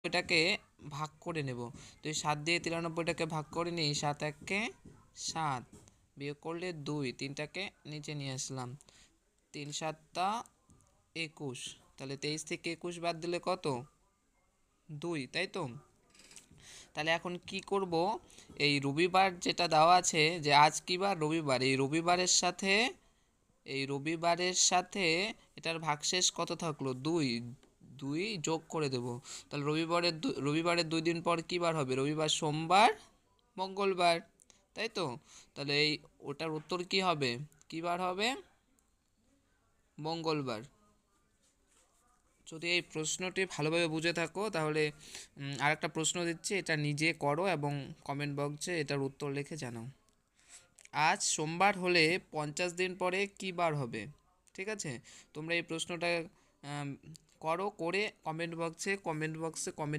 এটাকে ভাগ করে নেব। তো এই 7 দিয়ে 93টাকে ভাগ করে নিই, 7 একে 7, বিয়োগ করলে 2, 3টাকে নিচে নিয়ে আসলাম, 3 7টা 21, তাহলে 23 থেকে 21 বাদ দিলে কত? 2, তাই তো? তাহলে এখন কি করব, এই রবিবার যেটা দেওয়া আছে যে আজ কি বার? রবিবার। এই রবিবারের সাথে এটার ভাগশেষ কত থাকলো? 2, 2 যোগ করে দেব। তাহলে রবিবারের 2 দিন পর কী বার হবে? রবিবার, সোমবার, মঙ্গলবার, তাই তো? তাহলে ওটার উত্তর কি হবে? কী বার হবে? মঙ্গলবার। যদি এই প্রশ্নটি ভালোভাবে বুঝে থাকো তাহলে আরেকটা প্রশ্ন দিচ্ছি, এটা নিজে করো এবং কমেন্ট বক্সে এটার উত্তর লিখে জানাও। আজ সোমবার হলে 50 দিন পরে কী বার হবে? ঠিক আছে, তোমরা এই প্রশ্নটা করো, করে কমেন্ট বক্সে কমেন্ট